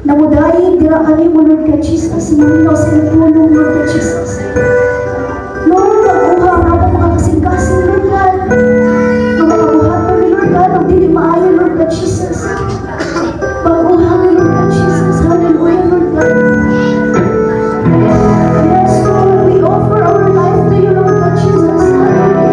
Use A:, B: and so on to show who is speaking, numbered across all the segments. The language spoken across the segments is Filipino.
A: Namudayin, dira kami mo, Lord God Jesus. Sinunod sa tulong, Lord God Jesus. Lord, mag-uha na ako mga kasing-kasing, Lord God. Mga kabuhaton ni Lord God, ang dili maayo, Lord God Jesus. Mag-uha ni Lord God Jesus. Hallelujah, Lord God. Yes, Lord, we offer our life to you, Lord God Jesus. Hallelujah.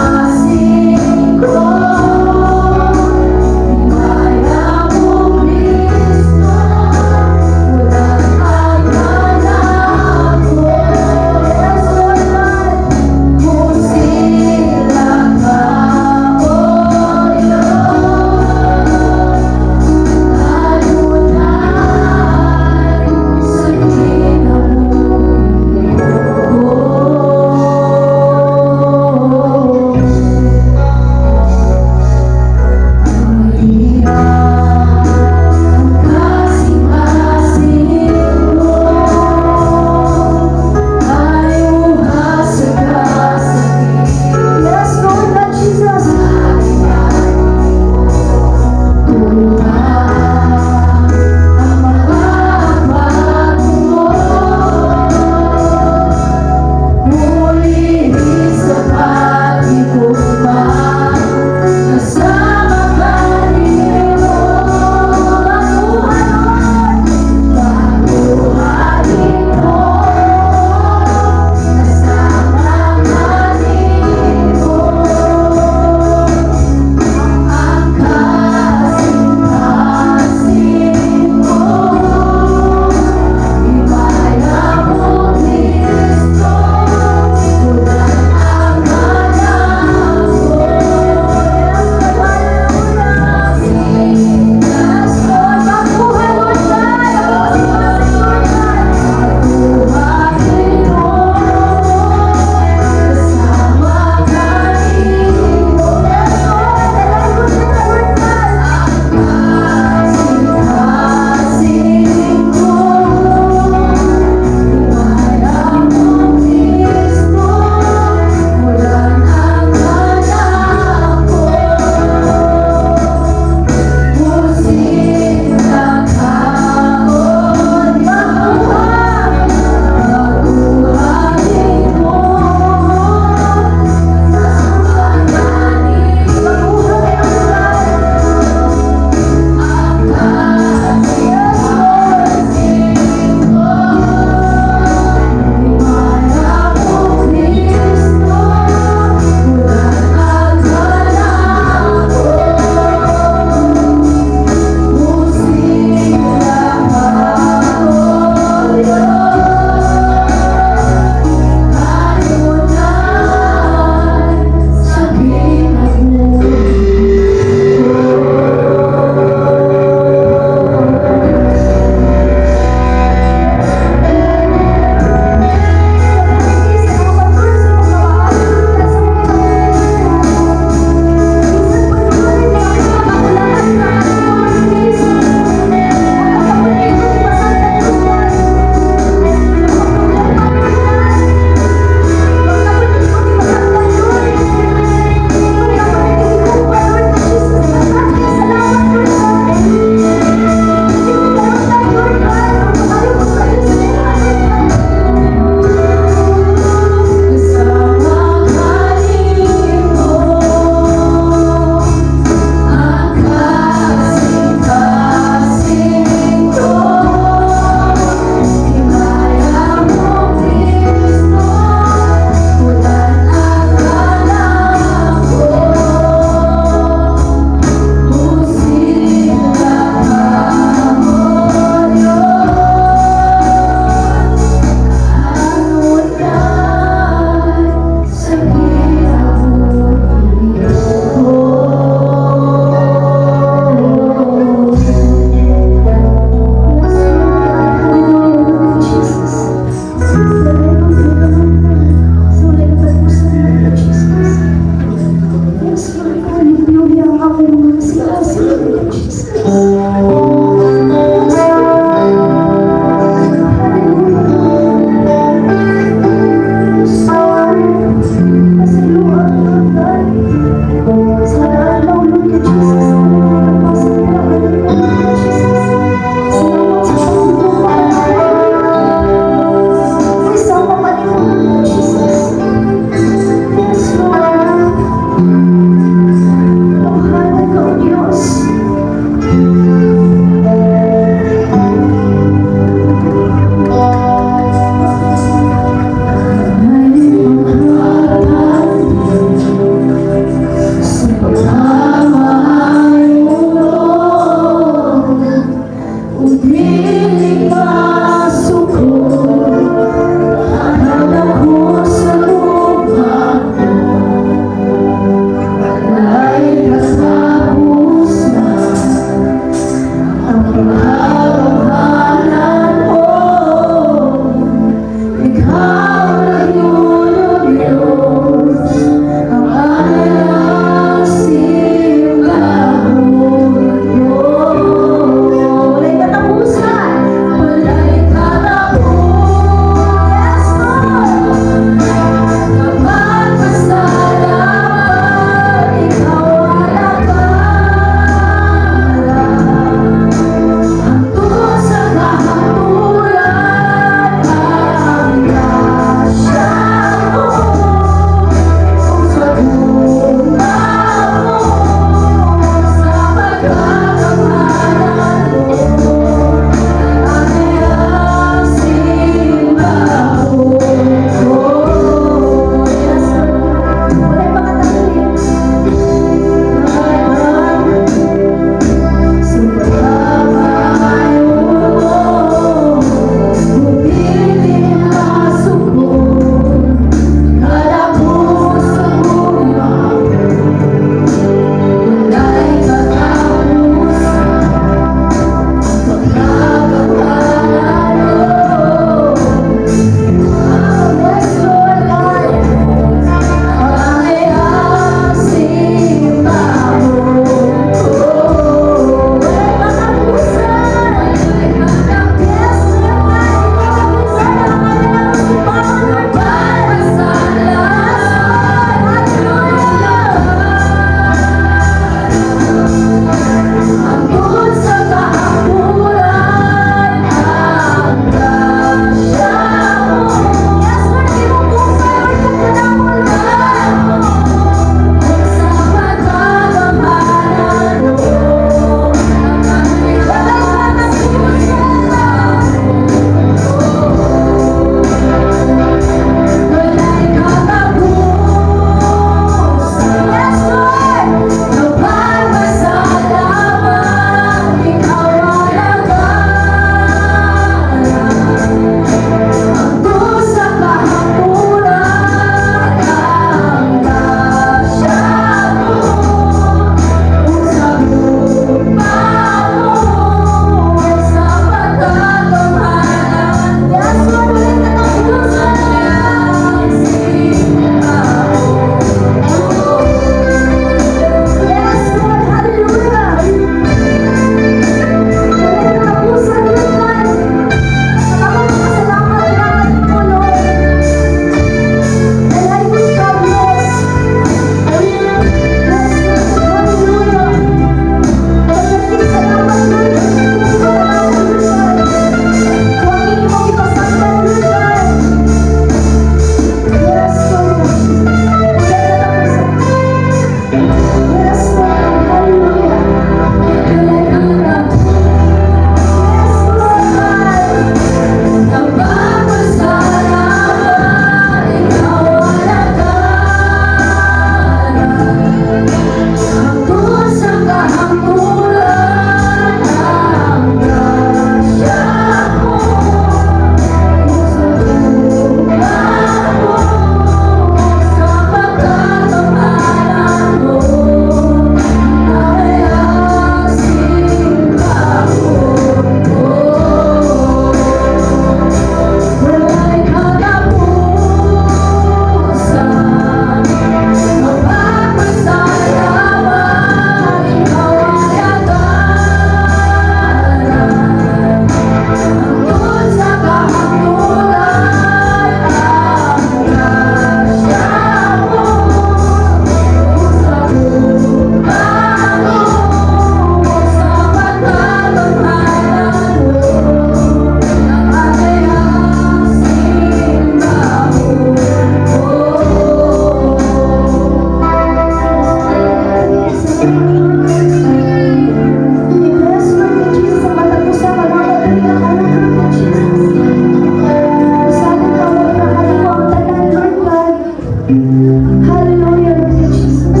A: Hallelujah, Lord Jesus.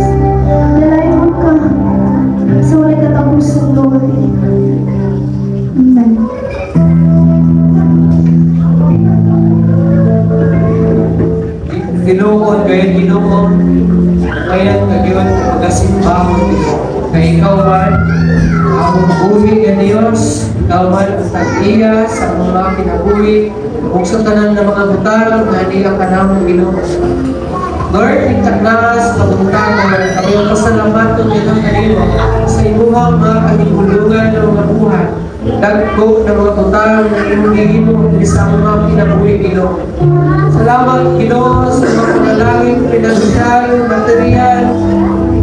A: Nalayon ka sa walang katapusan, Lord. Amen.
B: Ginoo, kaya Ginoo, kaya kagiwan pagkasimbahon kay ikaw man ang buhi ng Diyos, ikaw man ang tag-iya sa mga kinabuhi kung sa tanan ng mga butang na niya ka naman Ginoo. Lord, itagnas sa butang na kami ang pasalamaton niya ng kanino sa imuhang mga kahibulungan ng mga buhay. Dagko ng mga butang na imuhingin mo sa mga kinabuhi Ginoo. Salamat Ginoo sa mga panalangin, financial, material,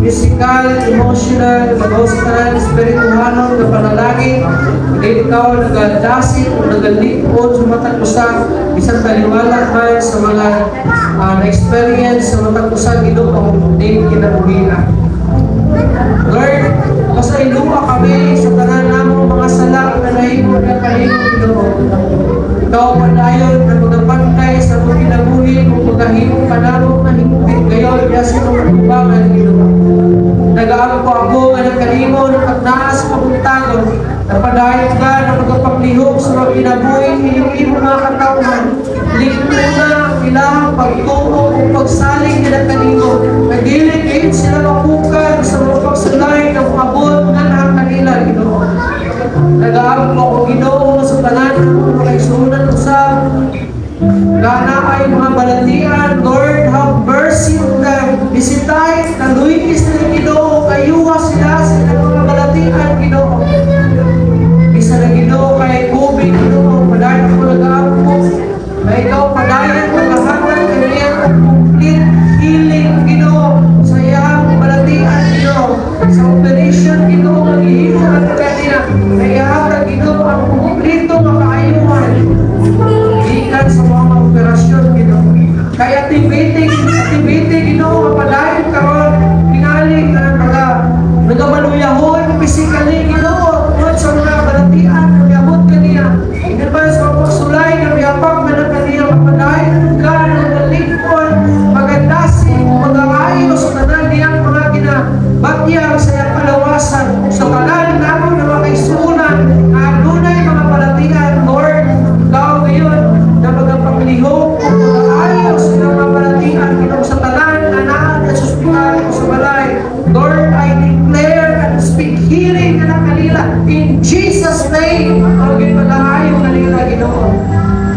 B: physical, emotional, pag-austaran, spiritualon na panalangin. Hindi ikaw nagadasin o nagalikod sa matang usang isang taliwala man sa mga na-experience sa matang usang Ginoo hindi kinabuhina. Lord, basta iluwa kami sa tanan namong mga sala na nahimo na kanino Ginoo. Ikaw padayon na magapantay sa mga kinabuhi kung magahimo ka namong nahimupit gayon kaya sa mga kubangan Ginoo. Nag-aampo ako nga nagkanimo ng pagnaas papuntagon na padayon ka na magapaglihok sa mga kinabuhi inyong mga katauhan. Lingkuna ang ilahang pagtuo o pagsaling na nagkanimo. Nagdiligid sila mapukan sa mga pagsalay ng abot na nakakanila Ginoo. Nag-aampo ako Ginoo sa tanan ng mga isunan usab. Gana ay mga balatian, Lord, have mercy on them. Bisitahin, kaluikis na Ginoo, kayuha sila sa mga balatian Ginoo. Bisa na Ginoo kay Kobe Ginoo, padayon ako nag-aampo. Na ikaw padayon maghahatag kaniya ng complete healing Ginoo sa iyang balatian Ginoo. Sa operation Ginoo, maghihimo at kaniya. Na ihatag Ginoo ang kumplito makaayuhan. Ikan sa mga operasyon Ginoo. Kaya activity Ginoo mapadayon karon pinali na nagamaluyahon physically Ginoo tungod sa mga balatian na miabot kaniya. In advance sa pagsulay na miapag na kaniya mapadayon ka na nalingkod magandasin mag-aayo sa tanan niyang mga ginabatyang sa iyang kalawasan sa tanan namon na mga isunan na adunay mga balatian Lord ikaw ngayon na magapaglihok o mag-aayo sa iyang mga balatian Ginoo sa tanan na naan at sa ospital o sa balay. Lord, I declare and speak healing na kanila in Jesus' name. Ang mag-aayo kanila Ginoo.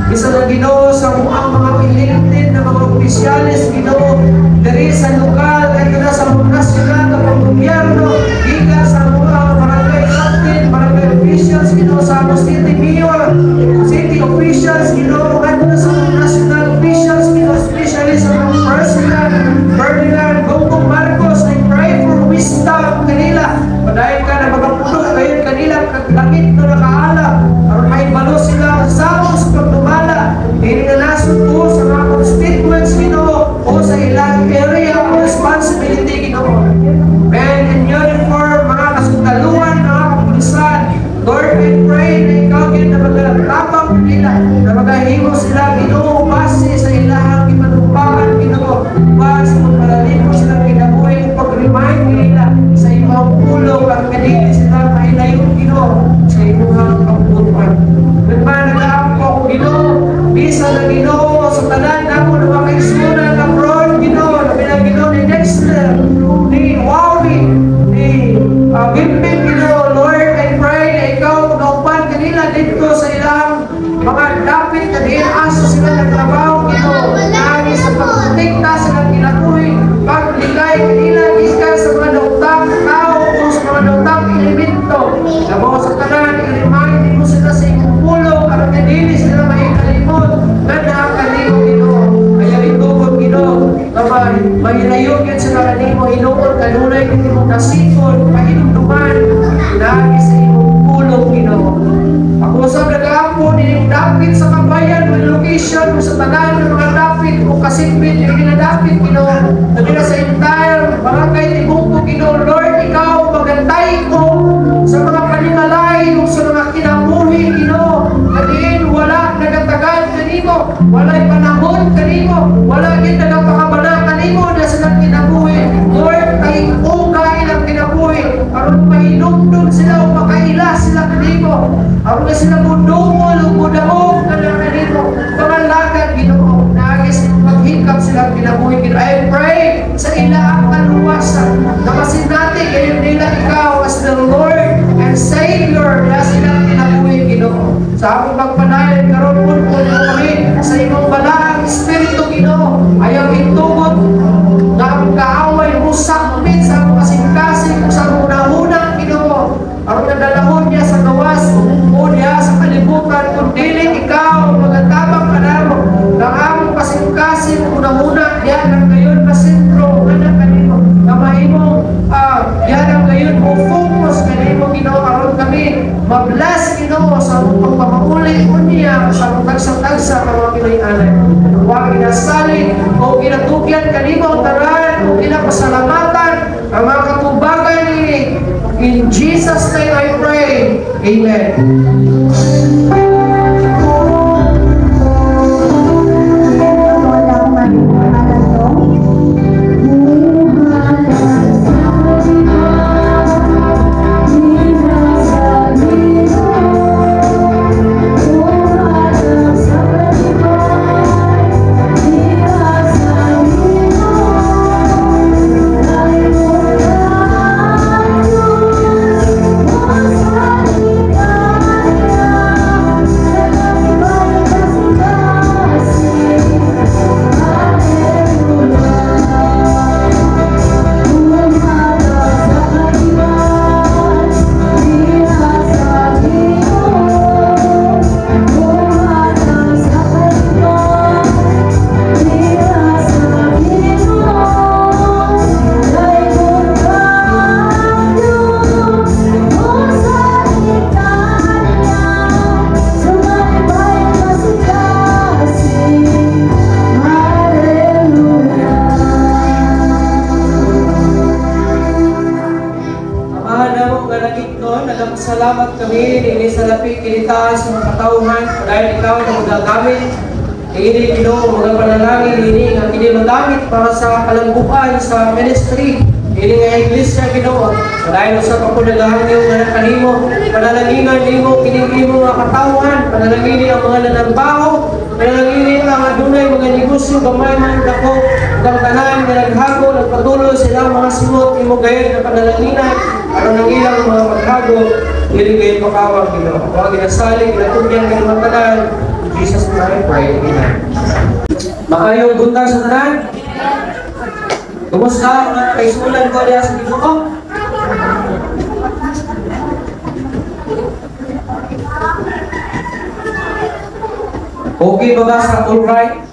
B: Isa na Ginoo sa mga elected na mga opisyalis Ginoo diri sa lokal at na sa mga nasyonal na panggobyerno gikan sa mga barangay captain, barangay officials Ginoo sa mga city mayor, city officials Ginoo at na sa mga national officials Ginoo, especially sa mga president Ferdinand Bongbong Marcos. I pray for wisdom kanila. Padayon ka na magapuno kayo kanila langit na nakaala aron may balo sila sa pagdumala hindi na nasuko sa mga constituents Ginoo o sa ilang area of responsibility Ginoo. Men in uniform, mga kasutaluhan, mga kapulisan, Lord, I pray na ikaw yun na maglalapang nila na magahimo sila Ginoo base sa ilang ipanumpaan Ginoo base sa magpalalim mo silang kinabuhi pag-remind nila sa imong pulong at kanili sila mailayon Ginoo sa imong kaputuan. Nagman nag-aampo ako Ginoo bisa na Ginoo sa tanan namo na mga kaisunan na abroad Ginoo na pinag-Ginoo ni Dexter ni Wawi ni Bimpin Ginoo. Lord, I pray na ikaw naupan kanila dito sa ilang mga dapit na diin aso sila nagtrabaho Ginoo nagi sa pagprotekta sa ilang kinabuhi pagligay kanila iska sa mga nautang tao o sa mga nautang elemento nabaw sa tanan i-remind mo sila sa imong pulong at kanili sila maikalimot na nakakalimot Ginoo. Kaya ito ko Ginoo na mahilayon yun sa kanimo hinuon kanunay kung imong nasipon pahinumduman lagi sa imong pulong Ginoo. Ako sa nag-aampo nining dapit sa kabayan ng location sa tanan ng mga dapit o kasipit yung ginadapit Ginoo nagina sa entire barangay Tibungko Ginoo. Lord, ikaw magantay ko sa mga panimalay o sa mga kinabuhi Ginoo kadiin wala nagatagal kanimo wala'y panahon kanimo wala yun nagapakabala kanimo Sa among pagpanayon karon po kami sa imong balaang Espiritu Ginoo. Ayaw itugot nga ang kaaway mo sakmit sa among kasing-kasing sa una-unang Ginoo. Aron nadalahon niya sa gawas o niya sa kalibutan kung dili ikaw magatabang kanamo ng among kasing-kasing una-una diyan ang gayon na sentro anak kanimo na mahimong yan ang gayon mo focus kanimo Ginoo aron kami mabless Ginoo sa among pagmamauli unya sa among tagsa-tagsa mga Pinoy-anan. Wa ginasali o ginatugyan kanimo tanan o ginapasalamatan ang mga katubagan ni in Jesus' name I pray. Amen. Salamat kami ini sa lapik kinita sa mga katauhan dahil ikaw na magagamit ini Ginoo mga panalangin ini nga kini magamit para sa kalanggupan sa ministry ini nga iglesia Ginoo dahil sa kapunagahan niyo nga kanimo panalangingan nimo kini mo mga katauhan panalangin ang mga nanambaho panalangin ang adunay mga negosyo gamay man dako ang tanan nga naghago nagpatuloy sila mga simot imo gayon na panalanginan aron ang ilang mga maghago dili kayo makawag Ginoo. Huwag ginasali, ginatugyan kayo mga tanan. Jesus I pray. Amen. Makayong buntag sa tanan. Kumusta mga kaisulan ko diya sa Ginoo? Okay ba ba sa all right?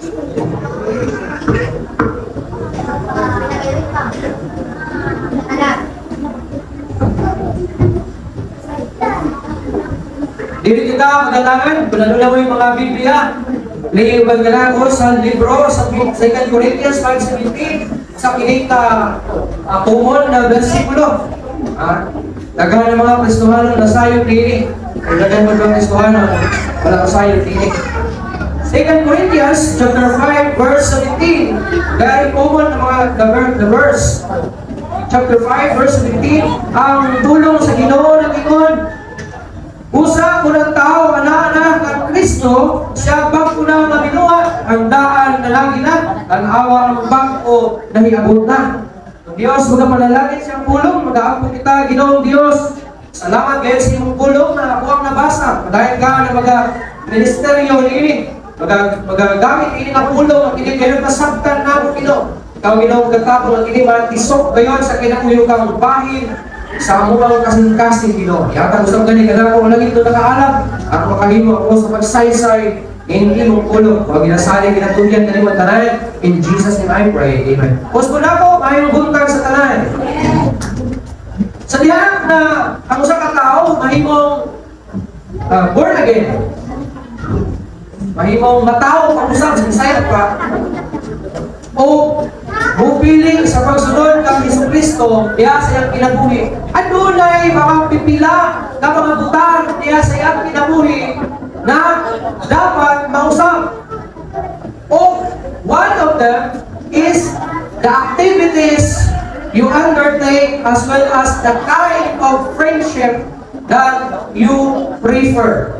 B: Dili kita magalangan, pinadula mo yung mga Biblia. Liibagala ko sa libro sa 2 Corinthians 5:17 sa kinita kumon na versikulo. Daghan ng mga Kristohano na sayo dili. Kung daghan mo ng Kristohano, wala ka sayo dili. 2 Corinthians chapter 5 verse 17. Dahil kumon ng mga the verse. Chapter 5 verse 17, ang tulong sa Ginoo ng ingon usa ko ng tao ana-ana kang Kristo siya bang kunang mabinuhat ang daan na lagi na tanawa ang bangko nahiabot na Diyos magapanalangin siyang pulong mag-aapon kita Ginoong Diyos salamat kayo sa imong pulong na ako ang nabasa dahil ka na mag-ministeryo ini magagamit ini na pulong ang hindi kayo nasabtan na mo Ginoo ikaw Ginoo katapon ang ini matisok gayon sa kinakuyong kang bahin sa among kasing-kasing Ginoo. Yata usab gani kada ko lagi to nakaalam. Ang makahimo ako sa pagsaysay hindi mong pulong. Huwag ginasali ginatugyan kanimo tanan. In Jesus name I pray. Amen. Pusko na ko mayong buntag sa tanan. Sa diha na ang usa ka tawo mahimong born again. Mahimong matawo pag usab sa Bisaya pa. O mupiling sa pagsunod kang Jesucristo diya sa iyang kinabuhi. Adunay mga pipila na mga butang diya sa iyang kinabuhi na dapat mausap. O one of them is the activities you undertake as well as the kind of friendship that you prefer.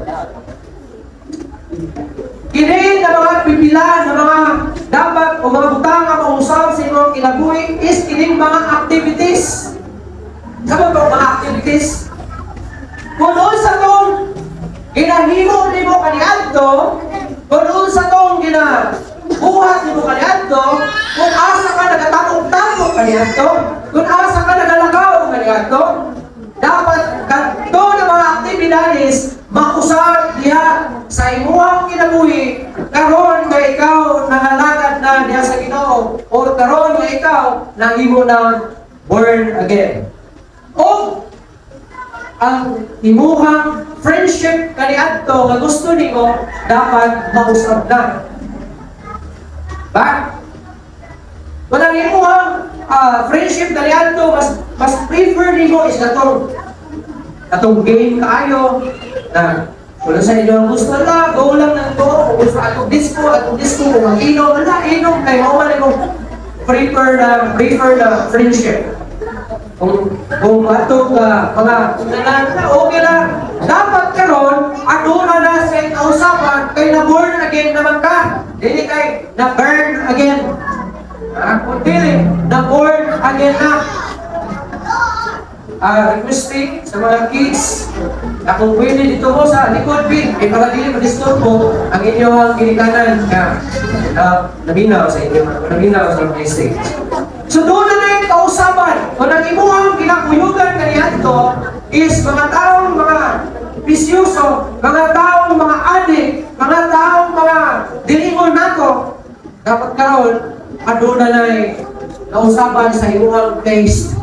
B: Kini na mga pipila na mga dapat o mga butang ang mausap sa inyong kinabuhi is kining mga activities. Sama ba mga activities? Kung sa itong ginahimo nimo kaniadto, kung unsa tong ginabuhat nimo kaniadto, kung asa ka nagatakog-takog kaniadto, kung asa ka nagalakaw kaniadto, dapat kadto na mga aktibidades makusar diha sa imuhang kinabuhi karon nga ikaw nangalagad na diha sa Ginoo o karon nga ikaw nahimo na born again. O ang imuhang friendship kaniadto nga gusto nimo dapat mausab na. Ba? Kung ang imuhang friendship kaniadto mas prefer nimo is atong game kaayo na wala sa inyo ang gusto na, go lang ng to, kung gusto atong disco, kung ang inom, wala, inom, kay mo man mo prefer na friendship. Kung atong mga unanan na, okay lang. Dapat karon aduna na sa kausapan, kay na-born again naman ka. Dili kay na-burn again. Kung dili, na-born again na. Requesting sa mga kids na kung pwede dito mo sa likod bin, ay para dili ma-disturbo ang inyong ginikanan na nabinaw sa inyo, nabinaw sa mga stage. So doon na yung kausapan. Kung ang imuhang kinakuyugan kaniadto is mga taong mga bisyoso, mga taong mga adik, mga taong mga dilingon nato, dapat karon aduna na yung kausapan sa imuhang taste.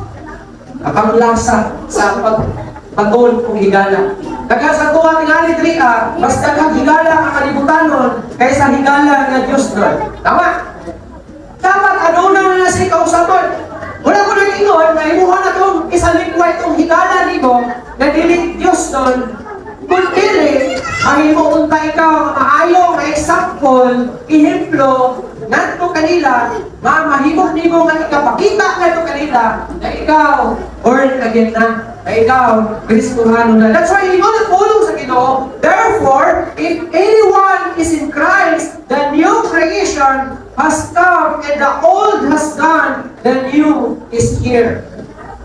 B: Ang lasa sa pagpagol kong higala. Kaya sa tuwa tingali tria, basta kang higala ang kalibutanon kaysa higala ng Diyos doon. Tama? Dapat aduna na si kausapan. Wala ko nang ingon na imuha na itong isalikway itong higala nito na dili Diyos doon. Kung dili, ang imo unta ikaw maayo na example, ihemplo, ngadto kanila, mahimok nimo nga ikapakita ngadto kanila na ikaw born again na ikaw Kristohano na. That's why imo nagpulong sa Ginoo. Therefore, if anyone is in Christ, the new creation has come and the old has gone, the new is here.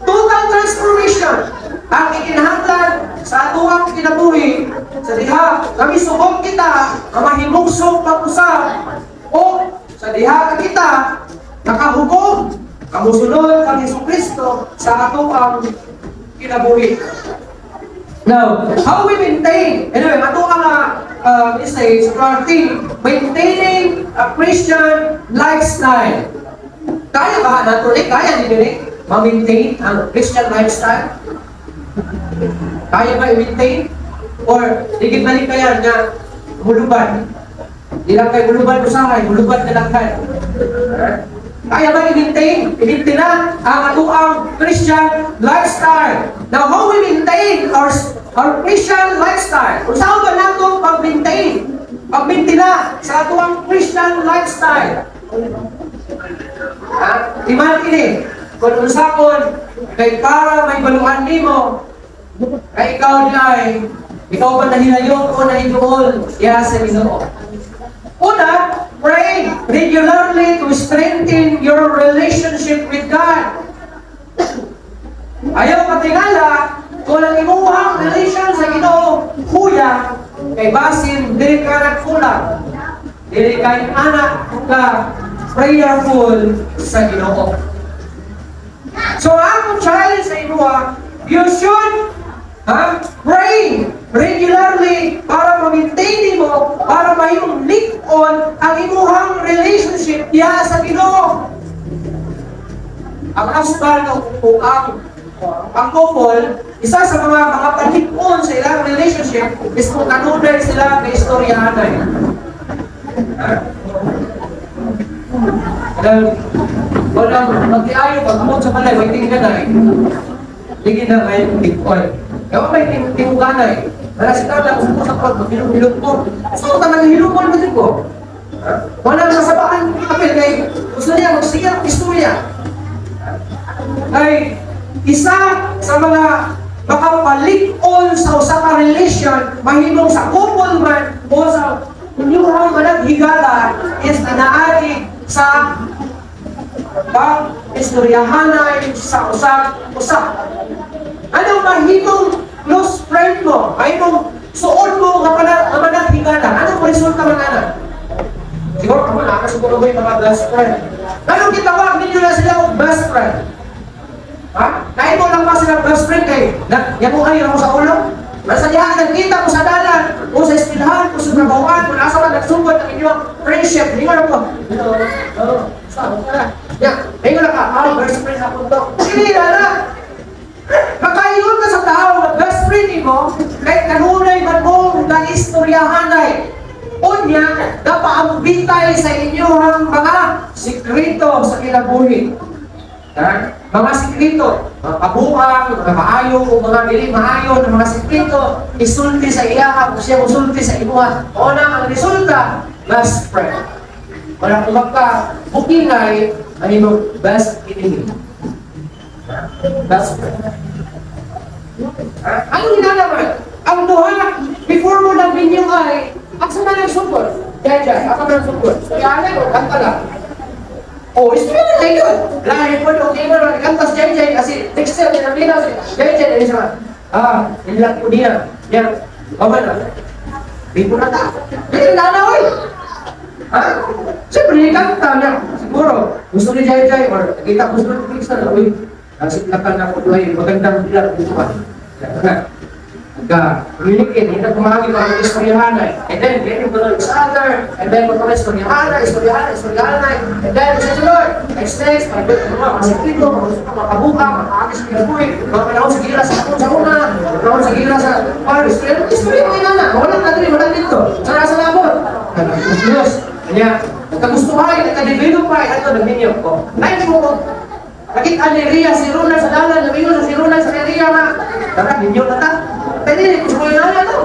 B: Total transformation ang ikinahanglan sa atuang kinabuhi sa diha kami subok kita ang mahimungsong pag-usap o sa diha kita nakahukom kamusunod kang Jesucristo sa atuang kinabuhi. Now, how we maintain, anyway, atuang message or thing, maintaining a Christian lifestyle. Kaya ba nato ni kaya ni ma-maintain ang Christian lifestyle? Kaya ba i-maintain? Or digit balik kaya nga huluban? Di lang kayo huluban usahay, huluban na lang kayo. Kaya ba i-maintain? I-maintain na ang atuang Christian lifestyle. Now, how we maintain our Christian lifestyle? Kung saan ba nato pag-maintain? Pag-maintain na sa atuang Christian lifestyle. Iman ini, kung usapon, kay para may baluhan nimo, kay ikaw ay, ikaw ba nahilayon o nahidool ya sa Ginoo? Una, pray regularly to strengthen your relationship with God. Ayaw katingala, kung ang imuhang relation sa Ginoo, kuya, kay basin, dili ka nagkulang. Dili kay anak ka prayerful sa Ginoo. So, ang challenge sa imuha, you should pray regularly para ma-maintain mo, para mahimong lik-on ang imuhang relationship niya sa Ginoo. Ang husband o ang couple, isa sa mga panik-on sa ilang relationship is kung kanunay sila na istoryahanay. Walang mag-iayo, pag-amot sa balay, may tingin ka na eh. Tingin na kayo lik-on. Ewan may tingugan na eh. Wala si Carla, gusto ko sa pag hilong-hilong ko. Gusto ko talagang hilong-hilong mo din ko. Walang nasabaan kapil kay gusto niya magsigat ng istorya. Ay, isa sa mga makapalik-on sa usapang relation, mahimong sa couple man o sa inyong managhigala is na naalig sa pag-istoryahanay sa usap-usap. Anong mahimong close friend mo? Mahimong Suot mo nga manang hingana. Anong resulta man na? Siguro kamo na siguro ba yung mga best friend. Anong gitawag ninyo na sila og best friend? Ha? Kahit mo lang ba silang best friend kay yamuhay ako sa ulo? Nasa diyan nagkita ko sa dalan, o sa eskwelahan, o sa trabahoan, kung nasa ka nagsugod ang inyong friendship. Hindi mo lang po. Saan ka? Hindi mo lang ka, best friend ako to. Hindi na. Makaingon ka sa tao, best friend mo, kahit kanunay man mo na istoryahanay. Unya, dapat ang bitay sa inyong mga sikrito sa kinabuhi. Mga sikrito, mga kabuang, mga maayo, o mga dili maayo na mga sikrito, isulti sa iya, kung siya musulti sa imuha. O na, ang resulta, best friend. Wala kung magka-bukingay, ang inyong best enemy. Best friend. Ang hinalaman, ang duha, before mo lang binyong ay, asa na nagsupot? Jaya, asa na nagsupot? So, yan o, kanta lang. Oh, istorya na tayo yun. Lahat po, okay mo, kantas Jaya, kasi textile, pinabina, Jaya, isa nga. Inilak po niya. Yan, baba na. Di po na ta. Hindi na, oy. Siyempre, kanta niya. Siguro, gusto ni Jaya, or kita gusto ni Krista na, uy, nasikatan ako doon, magandang bilang dito ka. Communicate, hindi na kumahagi ko ang istoryahanay. And then, getting to know each other. And then, magkama istoryahanay. And then, sa sunod, next, masiklito, makabuka, makakagis ng kinabuhi, mga panahon sa gira sa akong sa una, panahon sa gira sa istorya mo inana, walang nadri, walang dito. Sana sa labot. Diyos, kanya, nagkagustuhay, nagka-developay, ito, nag-minyo ko. Lain mo, nakita ni Ria si Ronald sa dalan, nabino sa si Ronald sa Ria nga. Tara, ninyo na ta. Pwede, istoryahan na ito.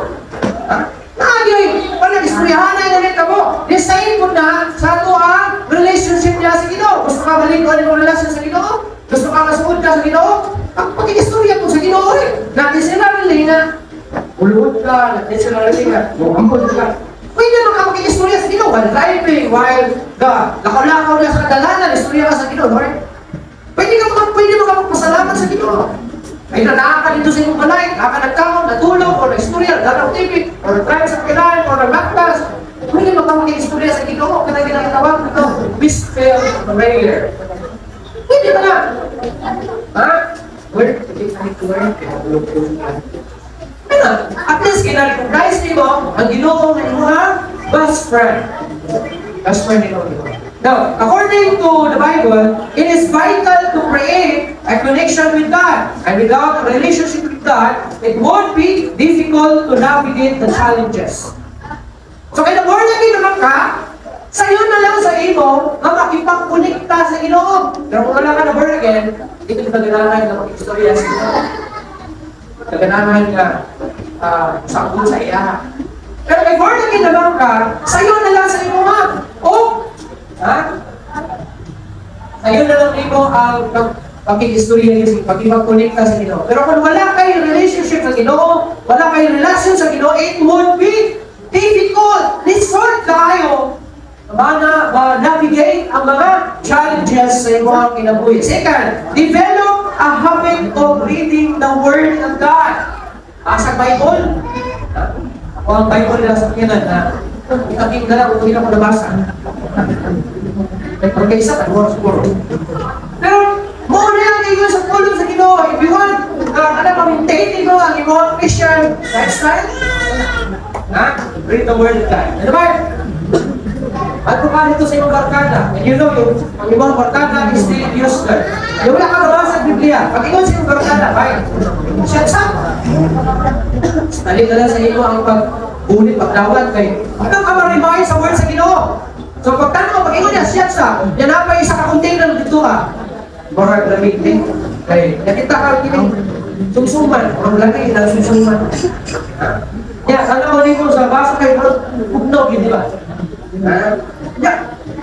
B: Nagyoy, pag nag-istoryahan na rin ka mo, design mo na sa ito ang relationship niya sa Ginoo. Gusto ka malingkod ang relasyon sa Ginoo? Gusto ka masuod ka sa Ginoo? Pag-istorya mo sa Ginoo rin. Natin sila rin nga. Ulod ka, natin sila rin nga. Muhammad ka. Pwede mo ka mag-istorya sa Ginoo. While driving, while lakaw-lakaw na sa kadalanan, istorya ka sa Ginoo. Pwede mo ka magpasalamat sa Ginoo. Ay nanaka dito sa inyong balay, nagkamot, natulog, o na-istorya, dalaw TV, o na-drive sa kailangan, o na-baptas. Pwede mo ka mag-istorya sa Ginoo, kaya ginagawag ito, whisper prayer. Pwede ba na? Where? At least kina-recognize mo ang Ginoo ng inyong best friend. Best friend ni Ginoo. Now, according to the Bible, it is vital to create a connection with God. And without a relationship with God, it won't be difficult to navigate the challenges. So, kaya born again naman ka, sa'yo na lang sa imo, na makipag-connecta sa Ginoo. Pero kung wala ka na born again, hindi ka naganahan na mag-istorya sa Ginoo. Naganahan ka sakot sa iya. Pero kay born again naman ka, sa'yo na lang sa imo nga. Ayun na lang ito ang pag-istorya niyo, pag-ipag-connecta sa Ginoo. Pero kung wala kayong relationship sa Ginoo, wala kayong relasyon sa Ginoo, it would be difficult. Resort kayo ma-navigate ang mga challenges sa inyong kinabuhi. Second, develop a habit of reading the Word of God. Sa Bible, ako ang Bible nila sa kinan na itaking na lang kung hindi na ko nabasa. Pagkaisa ka, huwag siguro. Pero, muna lang kayo sa pulong sa Ginoo. If you want, maintain mo ang imong Christian lifestyle, read the Word of God. Ano ba? At kung dito sa imong barkada, and you know, ang imong barkada is still useless. Yung wala ka nabasa sa Biblia, pag ingon sa imong barkada, fine. Shuts up! Tali na lang sa imo ang pag-ulit, pagdawat kay ano ka ma-remind sa word sa Ginoo? So pagtanong, pag ingon niya, shuts up, yan na pa isa ka container dito Barag lamig din. Kaya nakita ka kining sumsuman, ang lagi na sumsuman. Ya, alam mo nito sa basa kay Pugnog, di ba?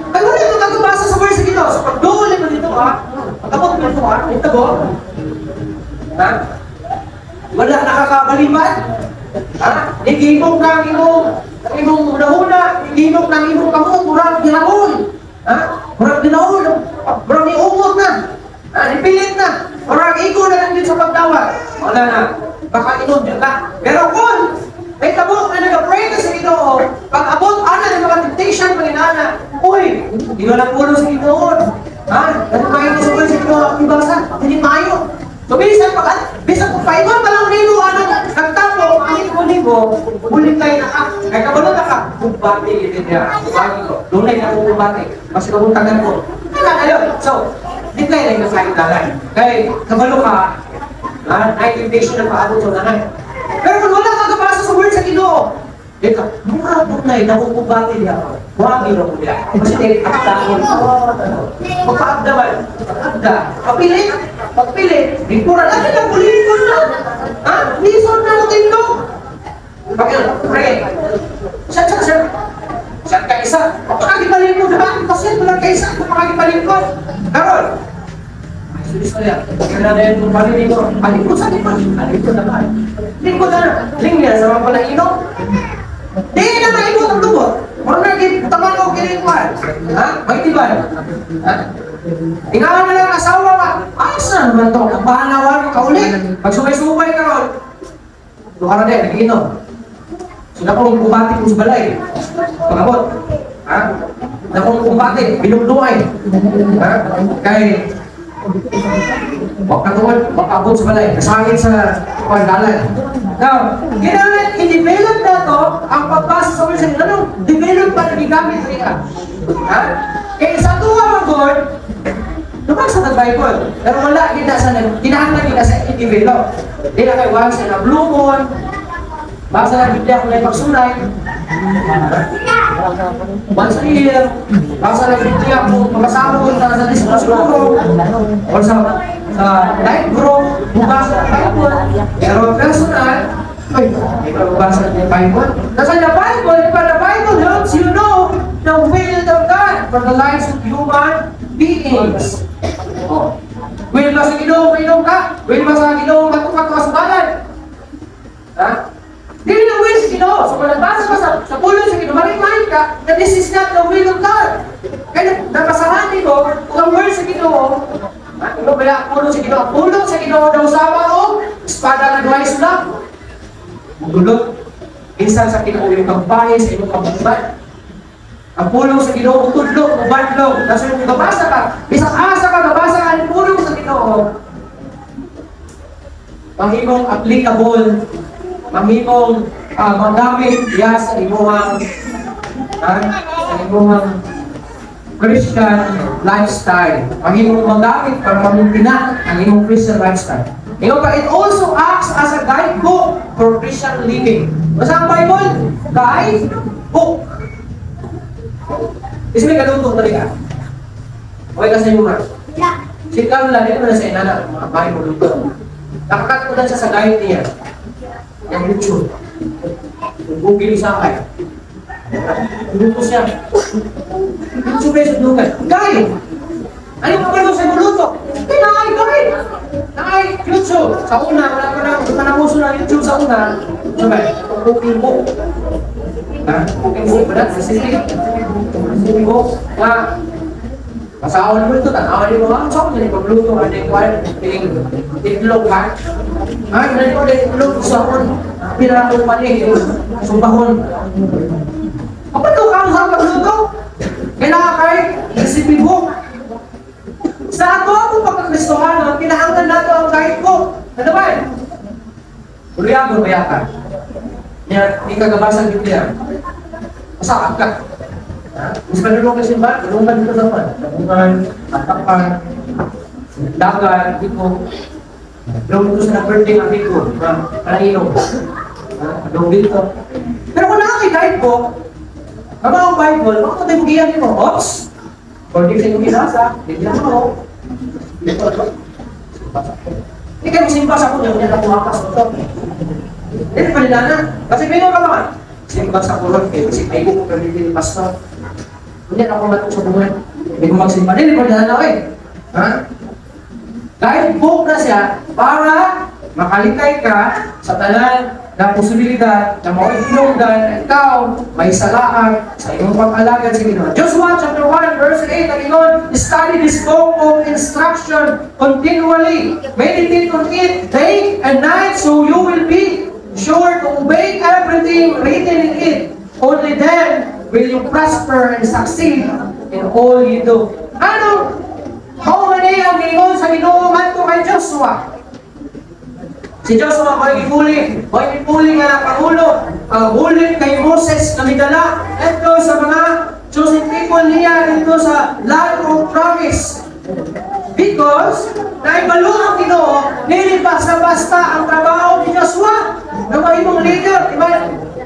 B: Ano na ito nagbasa sa verse dito? So pag-duuli mo dito pag-abot mo dito ito ba? Wala nakakabaliman? Igimok ng imong unahuna, igimok ng imong kamong, murang ginahon. Murang ginahon, murang iumot na. Ipilit na. Murang igo na lang din sa pagdawat. Wala na. Baka inom dyan ka. Pero kung May tabo na nag-pray ka sa Ginoo. Pag abot ana ng mga temptation panginana. Uy, di mo lang pulo sa Ginoo. Ha? Ano kayo sa pulo sa Ginoo ang ibasa? Hindi mayo. So bisan kung paingon pa lang nilo ano nagtapo ang libo, muli kayo na ka. Kaya kabalo na ka. Kumbati din niya. Kumbati ko. Lunay na kong kumbati. Kasi kung tagal ko. Ayun. So, di kayo lang nasa dalan. Kaya kabalo ka. Na-temptation na paabot sa nanay. Pero kung wala ka kabasa sa word sa Ginoo, dito, mga tunay na kukumbati niya ako. Huwag ginoo niya. Kasi nagtaktakon. Magpaabda ba? Magpaabda. Pagpilit. Bikuran. Ano na pulikon na? Ha? Lison na natin ito. Pag-pray. Siya kaisa. Pagkakibalik mo na. Kasi wala kaisa. Pagkakibalik mo. Karol. Kaya na yung palilig ko. Alikod sa lipan. Alikod naman. Lingkod na. Lingyan sa mga palagino. Di na maikot ang tubot. Kung nagtaman ko kinikwan. Ha? Magtiban. Ha? Tingnan na lang asawa ka. Asa naman ito? Kapahanawan ka ulit. Pag sumay-sumay ka ron. Doon ka na din. Nag-inom. Sila kong kumbati kong sa balay. Pagabot. Ha? Sila kong kumbati. Bilugduay. Ha? Kaya wag katungod, abot sa balay, kasangit sa pandalan. Now, ginamit, i-develop na to ang pagbasa sa word sa Ginoo. Anong develop pa na gigamit rin ha? Kaya sa tuwa mga God, lumang sa Bible, pero wala kita sa kinahanglan kita sa i-develop. Hindi na kayo once na blue moon, basa na Biblia kung may pagsulay. Once a year, basa na Biblia kung magkasama sa diskusuro, o sa life group, basa na Bible. Pero personal, ikaw basa na Bible. Kasi the Bible helps you know the will of God for the lives of human beings. Will ba sa Ginoo, mainom ka? Will ba sa Ginoo, matukat ka sa balan? Ha? Hindi na will sa Ginoo. So kung nagbasa ka sa pulo sa Ginoo, ma-remind ka that this is not the will of God. Kaya nabasahan ko, kung ang word sa Ginoo, ito pala ang pulo sa Ginoo. Pulo sa Ginoo daw sama o espada na duway sulak. Gulot. Minsan sa Ginoo yung kampay sa inyong kabuban. Ang pulong sa Ginoo, tudlok, ubadlok. Kasi kung nabasa ka, isang asa ka, nabasa ka ang pulong sa Ginoo. Mahimong applicable, mahimong magamit ya sa imong Christian lifestyle. Mahimong magamit para mamuntina ang imong Christian lifestyle. It also acts as a guidebook for Christian living. Basta ang Bible, guidebook. Kasi may kalutong talaga. Okay kasi yung mga. Si Carla, dito na sa inana, mga bahay mo luto. Nakakat ko lang siya sa guide niya. Yung YouTube. Yung Google sa akin. Luto siya. YouTube ay sa dugan. Guide! Ano yung kapalong sa luto? Hindi, guide! Nakay, YouTube. Sa una, wala na uso ng YouTube sa una. Sabay, cooking book. Cooking book ba na? Cooking book. Masawan mo ito, tanawan mo ang sok, hindi pagluto, ano yung kwan, itlog ha? Hindi ko din itlog sa akong pinakong panig, sumbahon. Kapag ito ka sa pagluto, kailangan kayo, recipe book. Sa akong pagkakristohanan, kinahanglan nato ang guide book. Ano ba? Uriyago ba yata? Hindi ka gabasa ng Biblia. Masakap ka. Mas kanulong kasi ba? Kanulungan dito naman. Kanulungan, atapan, dagat, dito. Doon dito sa birthday ng dito. Palahino. Doon dito. Pero kung nakakiguide ko, kapag ang Bible, bakit natin magiyan mo? Oops! Kung di sa yung binasa, bigyan mo. Hindi kayo simpas ako niya, niya na pumakas ito. Hindi pa nila na. Kasi pinong ka naman. Simpas ako lang, kasi may ko kung ni pastor. Hindi ako matong sa buhay. Hindi ko magsimpa. Hindi pa nila na ha? Kahit book na siya, para makalitay ka sa tanan na posibilidad na mauitlonggan na ikaw may salaan sa iyong pag-alagad sa Ginoo. Joshua chapter 1 verse 8, ang Ginoo, study this book of instruction continually. Meditate on it day and night so you will be sure to obey everything written in it. Only then will you prosper and succeed in all you do. Ano? How many ang gingon sa Ginoo ngadto kay Joshua? Si Joshua may gipuli nga pangulo, bulit kay Moses na midala ito sa mga chosen people niya dito sa land of promise. Because naibalo ang Ginoo, dili basta-basta ang trabaho ni Joshua na mahimong leader. Diba?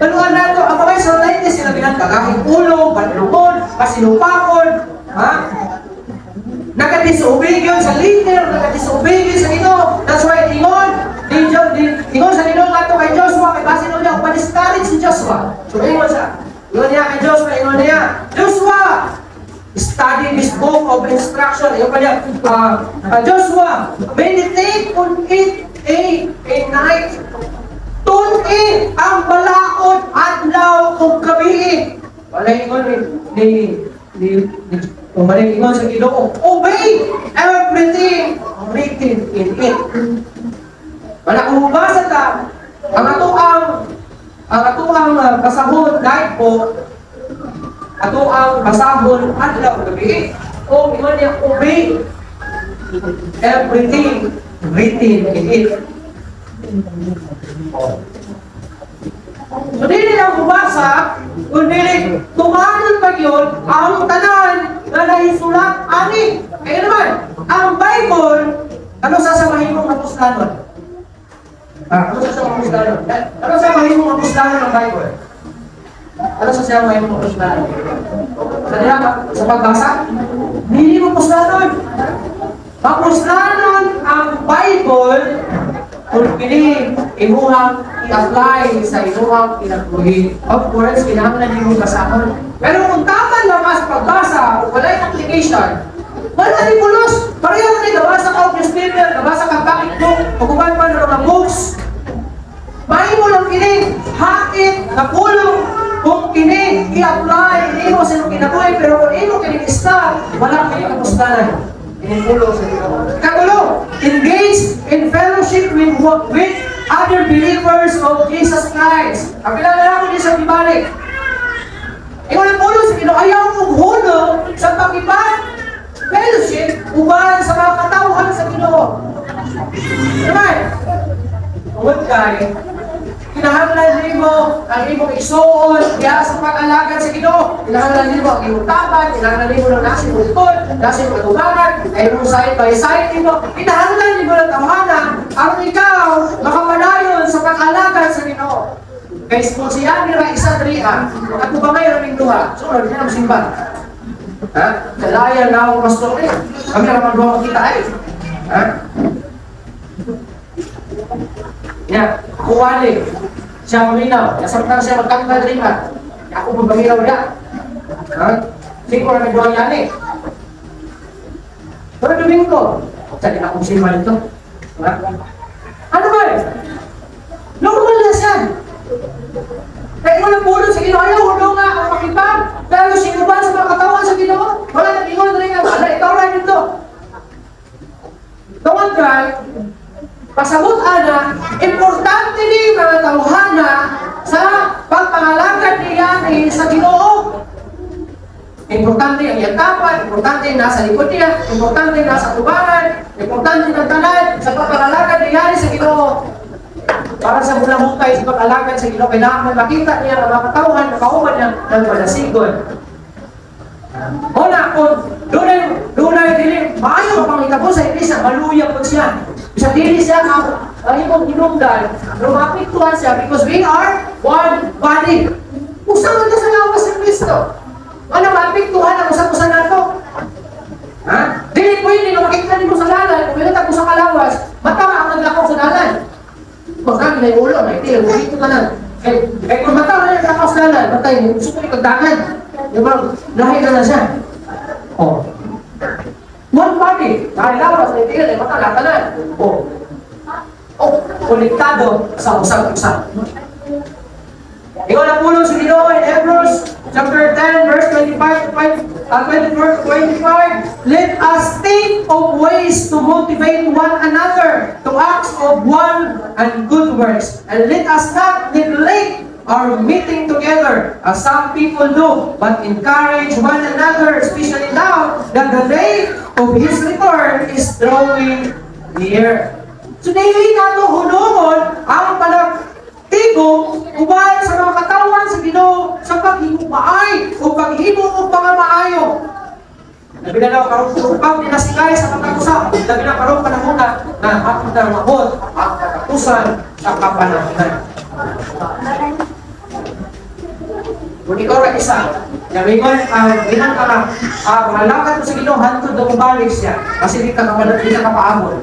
B: Taluan nato ang mga Israelites sila ginagkagahing ulo, panlumon, pasinupakon, nagadisobey yun sa leader, nagadisobey yun sa Ginoo. That's why ingon sa Ginoo nga kay Joshua, kay basin niya, pa-discourage si Joshua. So ingon niya kay Joshua, ingon niya, Joshua, study this book of instruction. Ingon pa niya, Joshua, meditate on it day and night. Tun-in ang balaod adlaw ug gabi. Walay ingon Umaling ingon sa Ginoo, obey everything written in it. Wala kung mabasa ta, ang atuang basahon dahil po, atuang basahon adlaw ug gabi. O ingon niya, obey everything written in it. So dili lang bumasa, kundi tumanon pa yun ang tanan na naisulat ani. Kaya naman, ang Bible, ano sasamahin mong napuslanon? Ano sasamahin mong napuslanon ng Bible? Ano sasamahin mong napuslanon? Sa pagbasa? Hindi mo puslanon. Mapuslanon ang Bible kung pili imuhang i-apply sa imuhang pinagbuhi. Of course, kinahanglan din mo basahon. Pero kung taman lang sa pagbasa o walay application, wala ni pulos. Pareho ni nabasa ka og newspaper, nabasa ka topic book, o kuman pa ng mga books. May mo lang kini, hakit, nakulong, kung kini i-apply, hindi mo sino kinabuhi, pero kung imo kini start, wala kayo kapustanan. Ikatulo, engage in fellowship with other believers of Jesus Christ. Ang pinalala ko niya sa pibalik. Ikaw na pulo sa Ginoo, ayaw mong hulog sa pag-fellowship uban sa mga katauhan sa Ginoo. Naman, tungod kay, kinahanglan mo ang imong igsuon kaya sa pag-alagad sa Ginoo. Kinahanglan mo ang imong tapat, kinahanglan mo ng nasa imong likod, nasa imong katubangan, ay imong side by side mo. Kinahanglan mo ng tawhanan ang ikaw makapadayon sa pag-alagad sa Ginoo. Kaya kung siya nila isa driha, at kung ba ngayon aming duha, sunod niya ng simban. Kalayan na ako pastor eh. Kami naman duha makita ay. Kuwali. Siya paminaw. Nasartan siya magkanta driha. Ako po paminaw niya. Singko na nagduha yan eh. Pero Domingo, sali na akong simban ito. Ano ba eh? Normal na siya. Kaya mo lang pulo sa Ginoo, ayaw, hulo nga ang makipag. Pero sinuban sa mga katawan sa Ginoo, wala na Ginoo rin nga. Wala, ikaw rin ito. Tungod ka, pasabot ana, importante ni mga tawhana sa pagpangalagad niya sa Ginoo. Importante ang iyang tapat, importante ang nasa likod niya, importante ang nasa tubangan, importante ang tanan sa pagpangalagad niya sa Ginoo. Para sa mula hukay sa pag-alagad sa Ginoo, kailangan makita niya ang mga katauhan na kauman niya ng malasigon. Una, kung dunay dili, maayo ka pang itabo sa iglesia, maluya po siya. Sa dili siya ang imong hinungdan, lumapiktuhan siya because we are one body. Usaman ka sa lawas ng Kristo. Ano, mapiktuhan ang usap-usan nato? Dili pwede na makikita niyo sa dalan, kung minatag mo sa kalawas, matama ang naglakaw sa dalan. Kung kami na yung ulo, na iti, dito ka lang. Kung matama na yung naglakaw sa dalan, matay, gusto ko ikagdagan. Lahi na siya. One body, nakahilawas, na iti, na mata, latanan. Konektado sa usap-usap. Ikaw na pulong si Ginoo in Hebrews chapter 10, verse 25 to 25. Let us think of ways to motivate one another another to acts of one and good works. And let us not neglect our meeting together, as some people do, but encourage one another, especially now that the day of His return is drawing near. So, daily nato hunungon ang panagtigong uban sa mga katawan sa Ginoo sa paghigugmaay o paghimo o pangamaayo. Labi na daw karong pag pinasigay sa katapusan, labi na karong panahon na ako darmahon ang katapusan sa kapanahonan. Kung ikaw rin isa, namingon, bilang ka na, malakad mo sa Ginoo, hantod na bumalik siya, kasi di ka kapaabot.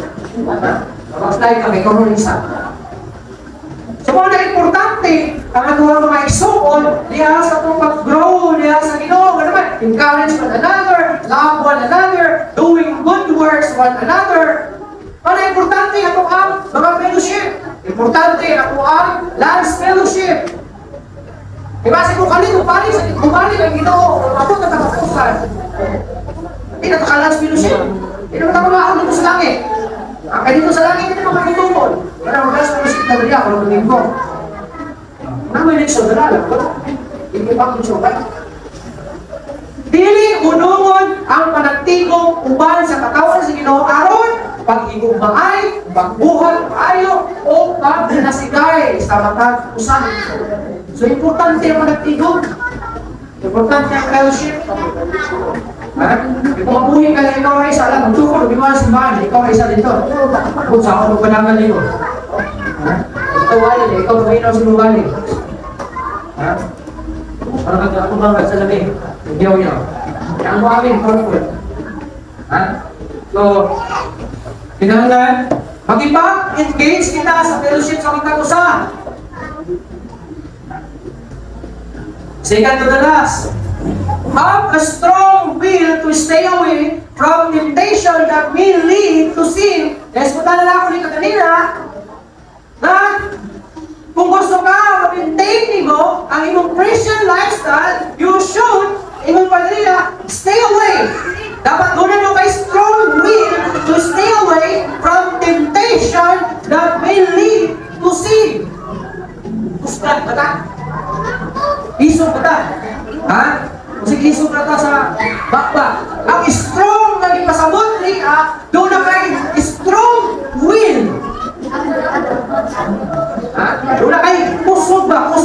B: Mag-slide ka, ikaw rin isa. So, mga importante, ang mga mga igsuon, diya sa itong pag-grow, diya sa Ginoo, encourage one another, love one another, doing good works one another. Mga importante ako ang mga fellowship. Importante ako ang last fellowship. Diba, sa bumalik ang Ginoo, abot na katapusan. Hindi na taka-last fellowship. Hindi naman takamahal dito sa langit. Kaya dito sa langit, hindi naman magitungkol. Kaya mag-last fellowship na rin ako, lumingin ko. Naman yung sodra lang, hindi pa kong sodra. Dili unungon ang panagtigong uban sa katawan sa Ginoo aron pag-igugmaay, pagbuhat maayo o pag-nasigay sa matag usan. So importante ang panagtigong. Importante ang fellowship. Kung mabuhay ka na ikaw ay isa lang, magtukol, bimahan sa simbahan, ikaw ay isa dito. Kung sa ako magpanangan niyo. Ikaw walin, ikaw mahinaw sa luwalin. Parang ako bangag sa labi. Yaw-yaw. Yan mo amin, purple. So, kinahanglan, mag-engage kita sa fellowship sa katapusan. Second to the last, have a strong will to stay away from temptation that may lead to sin. Yes, punta na lang ako dito kanina, na kung gusto ka ma-maintain mo ang imong Christian lifestyle, you should, imong pagdila, stay away. Dapat doon mo kay strong will to stay away from temptation that may lead to sin. Kuskat ba ta? Isog ba ta? Ha? Sige, isog na ta sa bakba. Ang strong na ipasabot ni doon na kay strong will. Doon na kay kusog ba?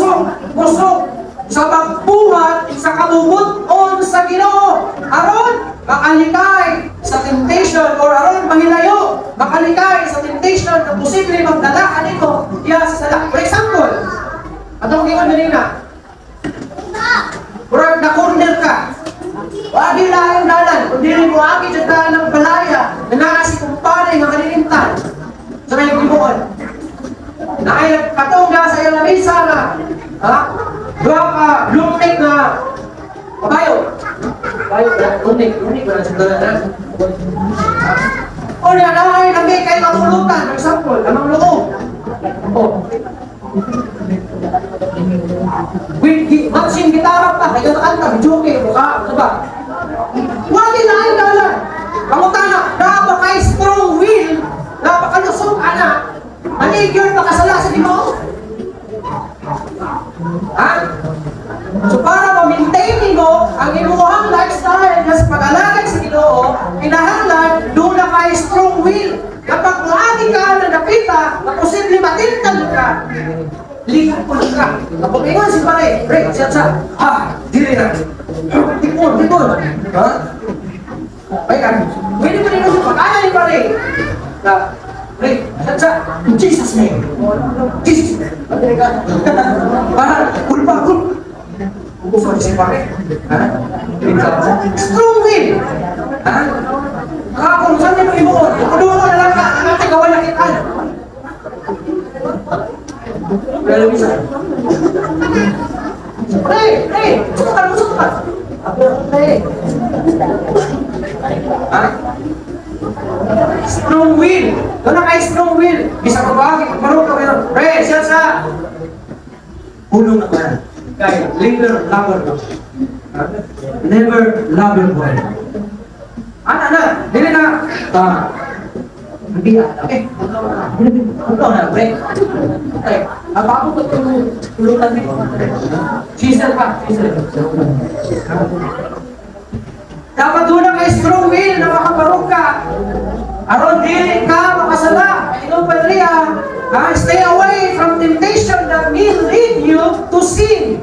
B: Kusog sa pagbuhat sa kabubuton sa Ginoo. Aron makalikay sa temptation or aron mahilayo, makalikay sa temptation na posible magdala kanito. Yes, for example, atong gingon kanina, murag na corner ka. Wagi lang ang dalan, kung dili mo agi dyan dalan ng balaya, na nakasi kumpare nga kanilintan. Sa may gibuon. Nakay katongga sa iyong lamisa na, dua ka lumik na kabayo. Kabayo, unik ba na sa dalan? O na, nakay lami kayo ng pulutan, for example, amang loob. Magsing gitarap ka, kayo nakanta, joke, mukha, diba? Wagi na ang dalan. Kamutana, napaka strong will, napakalusog anak, manigyan makasala sa Ginoo. So para ma-maintain mo ang imuhang lifestyle na sa pag-alagad sa Ginoo, kinahanglan doon na kay strong will. Kapag maagi ka na napita, na posible matintal ka, lihat po ka. Kapag ingon si pare, break, siya, dili na. Tipon. Ay, pwede mo rin sa pag-ala ni pare. Break, siya, in Jesus' name. Jesus. Para, kulpa. Ubusan si pare. Strong will. Kung saan niyo ibuon, kuduho mo na lang ka, natin gawin na kita. Pero bisa. Pre, susukan. Pre. Strong will. Doon na kayo strong will. Bisa ko ba? Marunong ka meron. Pre, siya sa hulong na ka. Kaya, never lover boy. Dili na. Hindi okay. Ito na, break. Okay. Bago ko tulutan dito. Chisel pa, chisel. Dapat doon ang strong will na makabarog ka. Aron dili ka makasala. Ikaw Padria, stay away from temptation that will lead you to sin.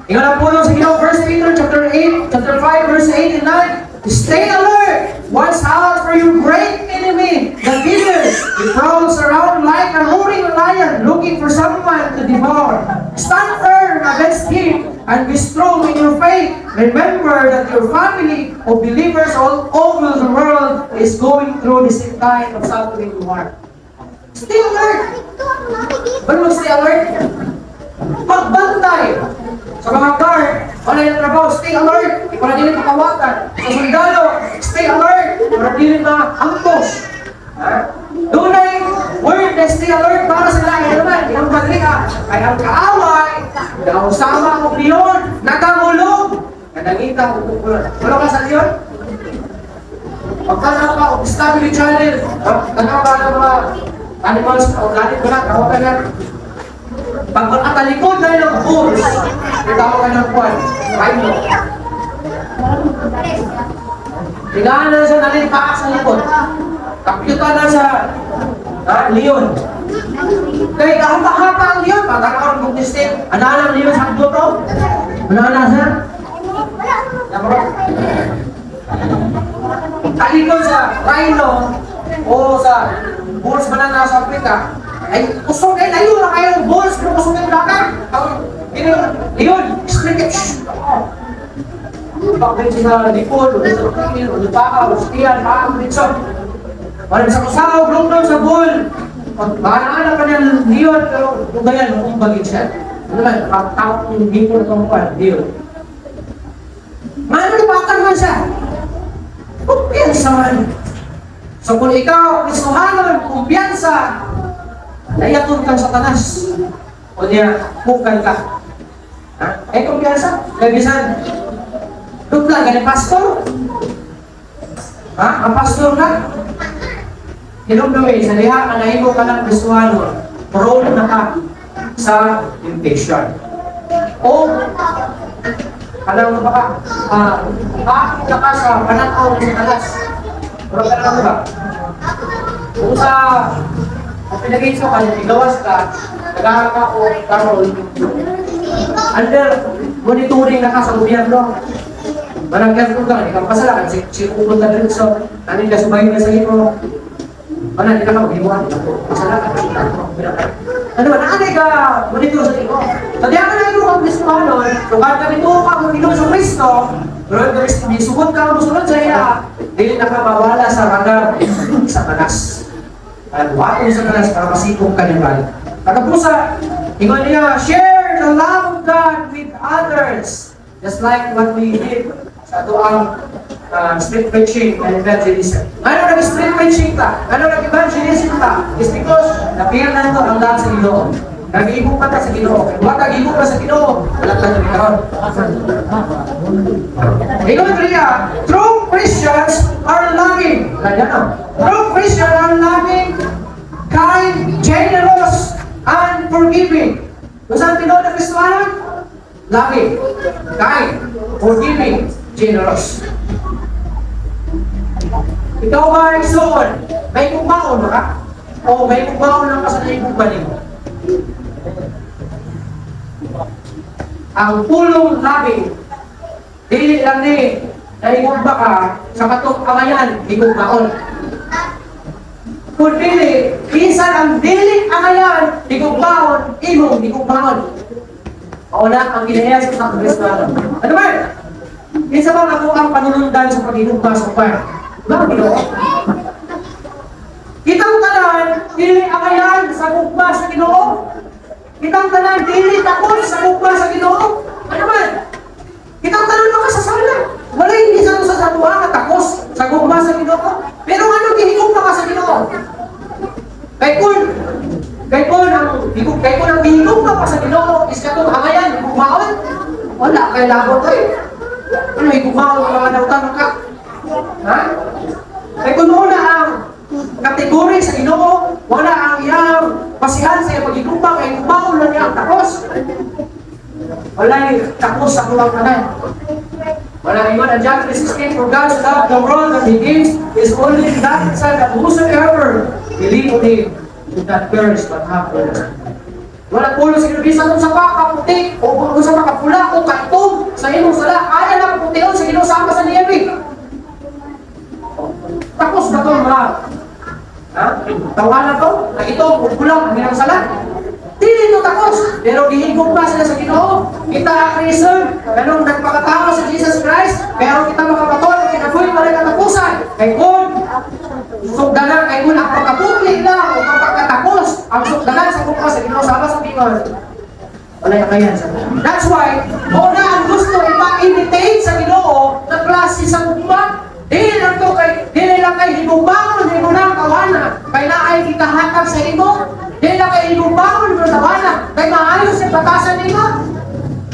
B: Ikaw na po sa Ginoo, 1 Peter chapter 5, verse 8 and 9. Stay alert! Watch out for your great enemy, the devil. He prowls around like a roaring lion, looking for someone to devour. Stand firm against him and be strong in your faith. Remember that your family of believers all over the world is going through the same kind of suffering you are. Stay alert! Ba't stay alert? Magbantay! Sa mga guard, wala yung trabaho, stay alert! Para din makawakan. Sa sundalo, stay alert! Para din na angkos. Doon ay word na stay alert para sa lahat naman. Ang Padria ay ang kaaway, nausama ang leon, nakamulog. Nadangita ang kukulan. Wala ka sa leon? Pagkana ka, Discovery Channel, tanaw ka ng mga animals, organic ko na, kawakan na. Pag makatalikod na yung bulls, itawag ka ng kwan, rhino. Tingnan na siya nalipakas sa likod. Kapitan na sa leon. Kaya kahapa-hapa ang leon, pagkakaroon kong distin, analang leon sa duto. Anala siya? Talikod sa rhino o sa bulls ba na nasa Africa, ay usok kayo, layo na kayo ng balls, pero usok kayo dagat. Yun, strike it. Pag-break sa lipod, o sa pingin, o sa baka, o sa tiyan, pag-break sa parang sa kusaw, blong-blong sa bull. Maana-ana pa niya ng leon, pero kung ganyan, kung bagay siya. Ano naman, nakatawag yung hipon na itong leon. Manalipakan man siya. Kumpiyansa man. So kung ikaw, isuhanon, kumpiyansa, naiyaton kang Satanas. O niya, bukan ka. Eh, kumpiyansa, gagisan. Dupla, ganyan pastor. Ang pastor ka? Hinumdumi, sa liha, manahimo ka ng Kristuhanon, prone na ka sa temptation. O, alam mo ba ka, bakit ka sa pananaw ng Satanas? Pero ka naman ba? Kung sa pinag-iso ka, igawas ka, naghahanap ka o karoon, under monitoring na ka sa gobyerno. Managyan ko ka, hindi ka makasalakan, pupunta rin sa, nanin ka subayin na sa ito. Mana, hindi ka mag-iwan, masalakan, ano ba, naanay ka, monitor sa ito. So, di ako na ito ang Kristohanon, kung kahit kami ito ka, kung ito sa Kristo, pero di sugod ka, musunod sa iya, hindi na ka mawala sa radar sa Satanas. Buhatin sa Satanas para masipong ka ng balik. Katapusa, ingon niya, share the love of God with others. Just like what we did sa doang street preaching and evangelism. Ano nag-street preaching ta? Ano nag-evangelism ta? Is because na-feel na ito ang dahil sa Ginoo. Nag-iibog ka sa Ginoo. Kung wag nag-iibog ka sa Ginoo, wala ka na rin. Ikaw Maria, true Christians are loving. True Christians are loving, kind, generous, and forgiving. Kung saan tinawag na Kristohanon? Loving, kind, forgiving, generous. Ikaw ba, Exxon? May kumbaon ba ka? O may kumbaon lang ka sa naibugbaling? Ang pulong labing, dili lang ni naibugba ka sa katong angayan, igugbaon. Kung dili, minsan ang dili angayan, igugbaon, imong igugbaon. O na, ang ginaya sa Kristohanon. Ano ba? Isa ba ako ang panunundan sa pag-inugba sa kwaya? Bakit ito? Kitang tanan, dili akayan sa gugba sa Ginoo. Kitang tanan, dili takot sa gugba sa Ginoo. Ano man? Kitang tanan makasasala. Wala hindi sa satuha ka takos sa gugba sa Ginoo. Pero ano gihigugba ka sa Ginoo? Kay kun ang gihigugba ka sa Ginoo is katong akayan, gugbaon. Wala kay labot eh. Ano, igumaw ang mga nautang ka? Ha? Kaya kung muna ang kategory sa Ginoo, wala ang iyang pasihan sa iyang pagigumang, ay kumaon lang niya ang takos. Wala yung takos sa kulang kanan. Wala iman ang John 3:16, for God so loved the world that He gives His only begotten Son, that whosoever believe on Him should not perish but have eternal life. Wala pulo sa Ginoo sa pakaputi o kung sa makapula o katong sa imong sala, kaya lang putiyon sa Ginoo sama sa niyebe. Tapos na to mga tawanan to na ito kulang ang ilang sala. Dili ito tapos, pero gihigong pa sila sa Ginoo. Kita ang Christian, ganun nagpakatao sa Jesus Christ, pero kita makapatol at kinabuhi pa rin katapusan. Kay kung sugdanan, kay kung ang pagkaputi lang o pagkatapos, ang sugdanan sa bukas sa Ginoo sama sa Ginoo. Wala yung kayan sa Ginoo. That's why, una ang gusto ipa-imitate sa Ginoo na klase sa bukma. Dili lang to dili lang kay hinubangon mo ng kawana, kay naay gikahatag sa imo. Dili lang kay hinubangon mo sa kawana, kay maayos sa batasan nimo.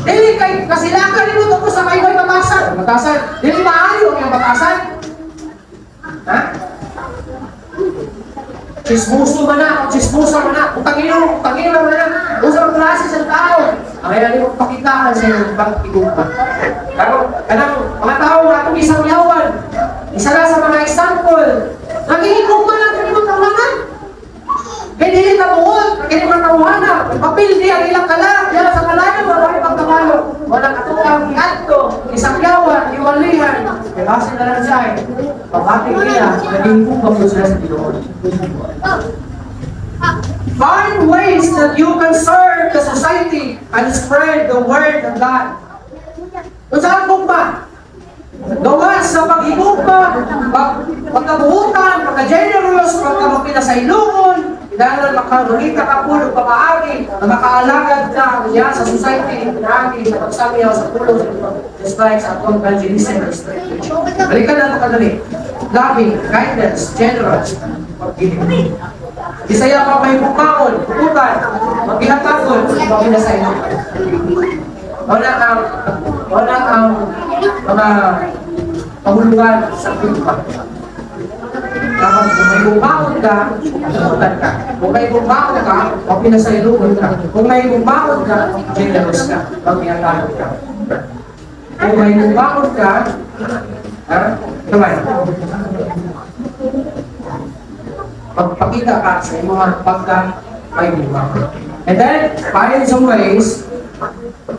B: Dili kay kasilakan nimo tungkol sa kay batasan. Batasan, dili maayo ang batasan. Ha? Chismoso man na, chismosa man na, utangino man na, usap klase sa tao. Ang kaya nimo pakitaan sa iyong pag-igumpa. Kanang mga tao nga itong isang yawan, isa na sa mga example, nagihigumpa lang kanimo tawanan. Kaya dili ka buod, kanimo na tawanan, papil di ang ilang kalang, yan sa kalayan, wala pagkabalo. Walang katutang iadto, isang yawan, iwalihan, kaya basin na lang siya eh. Pagbating niya, nagihigumpa po sila sa Ginoo. Find ways that you can serve the society and spread the word of God. Kung saan gumpa? Gawa sa pag-igumpa, pagkabuhutan, pagka-generous, pagka-mapinasailungon, dahil makarunita ka po ng pamaagi, na makaalagad ka yan sa society, pinagi, sa pagsamiyaw, sa pulo, just like sa atong evangelism. Balikan na ito kadali. Loving, kindness, generous, pag-ibig. Isaya pa may bukakon, puputan, maghihatagod, pagkinasailungon. Wala ang mga pahulugan sa pinpa. Kapag kung may bumakot ka, puputan ka. Kung may bumakot ka, pagpinasailungon ka. Kung may bumakot ka, generous ka, paghihatagod ka. Kung may bumakot ka, naman, pagpakita ka sa mga pagka may bumakot. And then, find some ways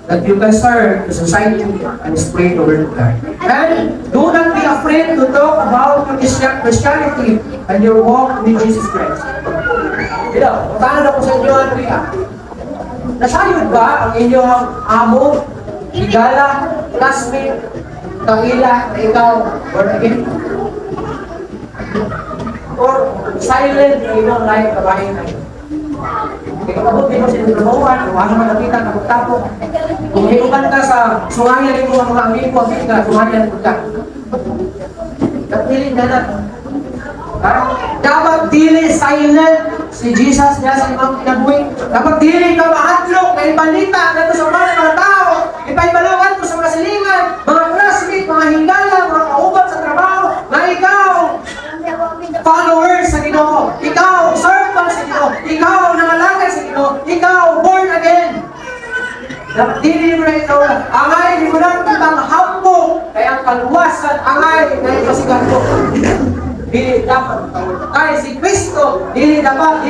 B: that you can serve the society and spread the word of God. And do not be afraid to talk about Christianity and your walk with Jesus Christ. Ito, paano na po sa inyo ang kriya? Nasayod ba ang inyong amo, higala, classmate, kahila, na ikaw, born again? Or silent na inyong life kabahin na ito? Ikakabot din mo sa trabahuan, huwag naman nakita, kapag-tapok. Kung hinukan ka sa sungayan, ito ang mga amigo, amiga, sungayan ka. Dapat na na. Dapat dili silent si Jesus niya sa ibang kinabuhi. Dapat dili ka mahadlok na ibalita dito sa mga tao. Ipaibalungan ko sa mga silingan, mga classmate, mga hingala, mga kauban sa trabaho, na ikaw, followers sa Ginoo. Ikaw, servant sa Ginoo. Ikaw, nangalangay sa Ginoo. Ikaw, born again. Dapat dili mo na ito. Angay, di mo lang kitang hambog. Kaya ang kaluwasan, angay, na ipasigan ko. Dili dapat. Kaya si Kristo, dili dapat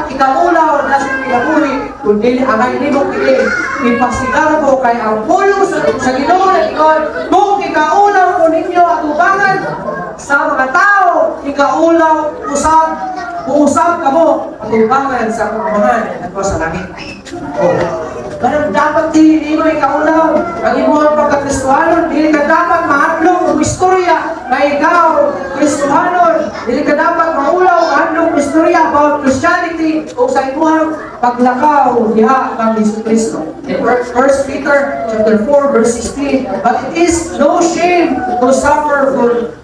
B: ikaulaw na sa kinabuhi. Kung dili, angay, di mo kili. Ipasigan ko kaya ang pulo sa Ginoo na ikaw. Kung ikaulaw ko ninyo at ubangan sa mga tao, ikaulaw, uusap ka mo at ubangan sa pamamahan at sa langit. Ganun dapat di mo ikaulaw. Ang imoang pagka-Kristohanon, dili ka dapat mahadlong o istorya na ikaw, Kristohanon. Dili ka dapat maulaw, mahadlong istorya about Christianity o sa imoang paglakaw diha kang Kristo. In 1 Peter chapter 4 verse 16, but it is no shame to suffer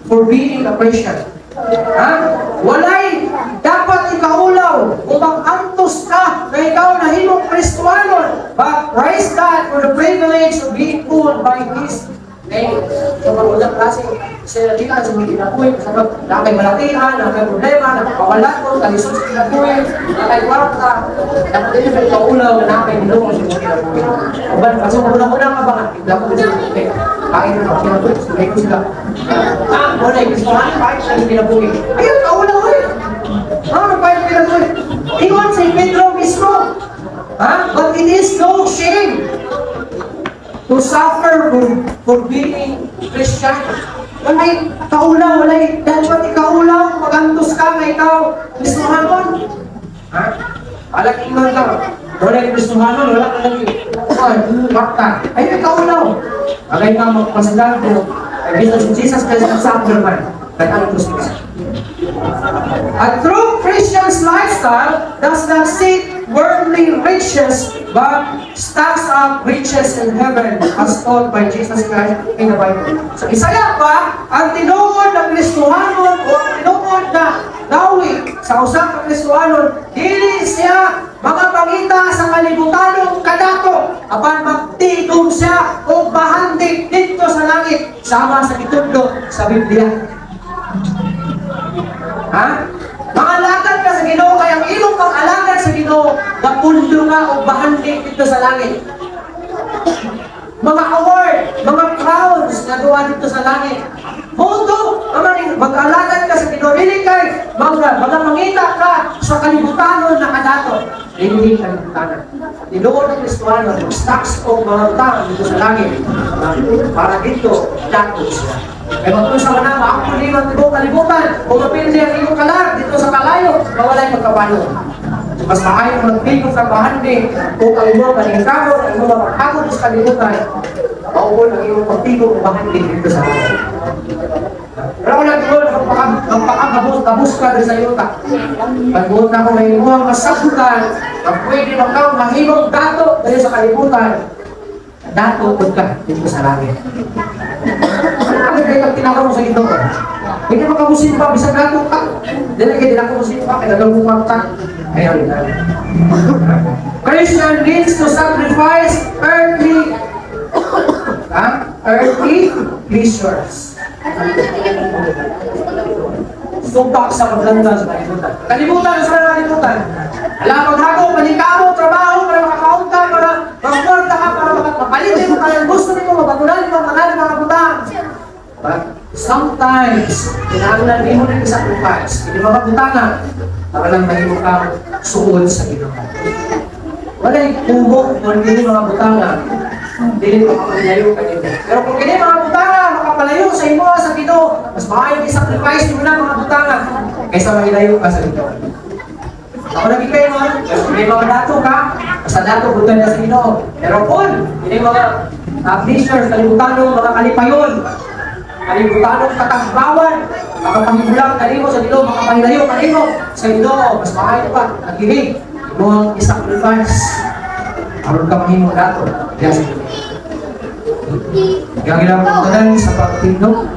B: for being a Christian. Walay dapat ikaulaw kung mag-antos ka na ikaw nahimong Kristohanon, but praise God for the privilege of being called by His sa mga unang klase, sila dito sa mga kinabuhi, nakay malatihan, nakay problema, nakapawala ko, kalisod sa kinabuhi, nakay kwarta, dapat din sa kaulaw na nakay nilungo sa mga kinabuhi. Uban, kasi unang-unang kabangan, bigla ko sa kinabuhi. Kahit na kinabuhi, sabay ko sila. Muna, gustuhan, kahit sa kinabuhi. Ayun, kaulaw ulit. Nagpahit kinabuhi. Ingon si Pedro mismo. But it is no shame to suffer for being Christian. Walay kaulaw, walay dapat ikaulaw, magantos ka na ikaw, Kristohanon. Alam ingon ka, walay Kristohanon, wala ka lagi. Bakta, ay ikaulaw. Agay ka magpasdan ko, ay Jesus Christ ang suffer man. Kaya ano to siya? A true Christian's lifestyle does not seek worldly riches, but stacks up riches in heaven, as told by Jesus Christ in the Bible. So, Isaya pa, ang tinuod ng Kristohanon o ang tinuod na dawi sa usang ng Kristohanon, dili siya magapangita sa kalibutanong kadato, apan magtigong siya o bahandig dito sa langit, sama sa gitudlo sa Biblia. Mga alagad ka sa Ginoo, kaya ang ilong pang alagad sa Ginoo, napundo ka o bahandig dito sa langit. Mga award, mga crowns na gawa dito sa langit. Mundo, mag-alagad ka sa Ginoo, dili kay mangita ka sa kalibutanon na kadato. Hindi kalibutanon. Tinuod ng Kristohanon, stocks o mga utang dito sa langit. Para dito, dato siya. Kaya magpunsa ka na, ako liman tibong kalibutan. Kung mapili ang iyong kalar dito sa kalayo, mawalay magkabalo. Mas maayon magpilong ka bahandi kung kalimutan ka ng kamo, ang iyong mapagkagod sa kalibutan, maupon ang iyong pagpilong bahandi dito sa kalayo. Pero ako nag-iwan, magpakagabos ka rin sa iyo ta. Pag-buot na kung may imuang masabutan, ang pwede makaw mahimong dato dahil sa kalibutan, dato ka dito sa langit. Ano kaya tinawag mo sa ito? Hindi makamusin pa, bisa gato ka. Dili kayo dinakamusin pa, kaya nagagumang ka. Ayaw rin. Christian needs to sacrifice earthly pleasures. Sumpah sa maganda sa kalibutan. Kalibutan sa kalibutan. Alam, maghagaw, manikamo, trabaho, para makakaunta, para magporta ka, para makapalitin mo kaya gusto nito, mabagulan mo, mga butang. But sometimes, kinahanglan din mo rin sacrifice. Hindi makabutangan, para lang mahimo kang suod sa Ginoo. Walay kubok kung hindi mga butangan, hindi makapalayo ka nito. Pero kung hindi mga butangan, makapalayo sa imo sa Ginoo, mas maayong i-sacrifice mo na mga butangan kaysa mahilayo ka sa Ginoo. Ako lagi kayo mo, hindi mga dato ka, basta dato butan na sa Ginoo. Pero kung hindi mga pleasures, kalibutanong, mga kalipayon, kalibutanong katangbawan, makapangibulang kanimo sa Ginoo, makapahilayo kanimo sa Ginoo, mas maayo pa, nagilig, mo ang i-sacrifice. Aron ka mahimo dato, yes. Kaya ginagawa sa pagtindog.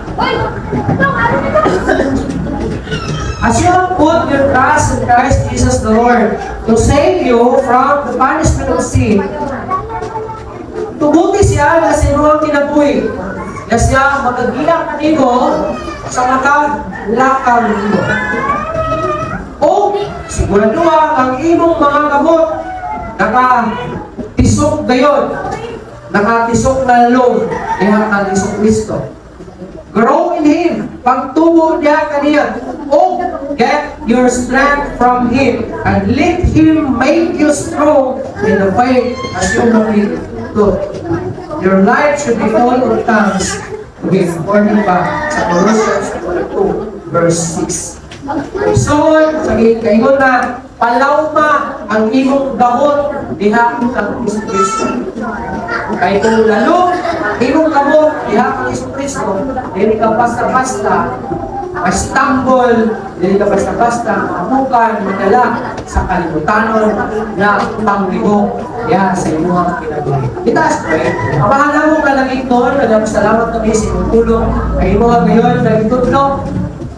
B: As you put your trust in Christ Jesus the Lord to save you from the punishment of sin, tubuti siya na sa inyong kinabuhi, na siya magagilak kanimo sa matag-lakang nimo. O siguraduha ang imong mga gamot nakatisok gayon, nakatisok na loob niya ang Hesus Kristo. Grow in Him, pagtubo niya kaniya, o get your strength from Him, and let Him make you strong in the faith as you believe. Your life should be full of thanks to Him, according pa sa Colossians 2, verse 6. So, kaingon na, palawma ang imong gamot diha kang Kristo. Kaya kung lalo, imong gamot diha kang Kristo, dili ka basta-basta, ma-stumble, dili ka basta-basta, mamukan, madala sa kalibutanon na panglibong diha sa imong kinabuhi. Itaas po ang mahalaga mong kalaging doon, nagpasalamat kami sa imong tulong, kay imong ngayon nagtutulong,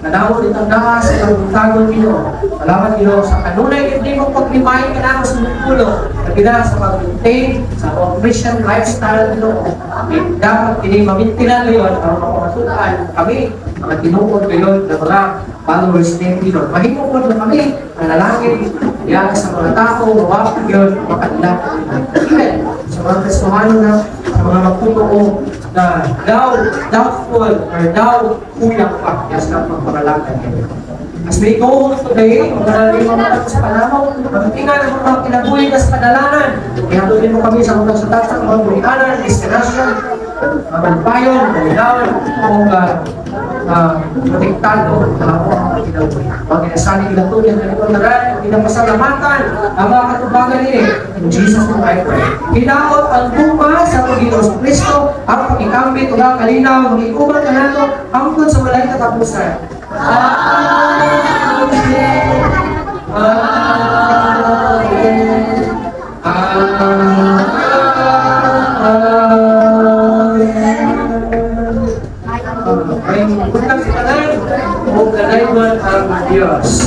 B: Nanawon itong dahas sa pagtagon Ginoo. Salamat Ginoo sa kanunay hindi mo paglimay ka na sa mundo. Nagina sa pag-maintain sa Christian lifestyle Ginoo. Dapat ini mamintinan ngayon ang mapamasukan kami mga tinuod ngayon na mga followers ni Ginoo. Mahimukod na kami nanalangin yan sa mga tao, mawapag yun, makadilap. Even sa mga Kristohano na sa mga magtutuo na doubtful or kulang pa yes na pagpapalagan. As we go today, maglalagay mo mga sa panamaw, magtingan ang mga kinabuhi na sa kadalanan. Ihatulin mo kami sa mga sutasang mga bulianan, destinasyon, mga magpayon, mga protektado na ako ang kinabuhi. Mga kinasaling ilatuloy ang ganitong naran, pinapasalamatan ang mga katubagan niya. In Jesus' name I pray. Hinaot ang bunga sa Panginoon Kristo, ang pag-ikambit, ulang kalinaw, mag-ikuman ka nato, hangtod sa walay katapusan. Amen. Ay, punta si Tanan, o kanayman ang Diyos.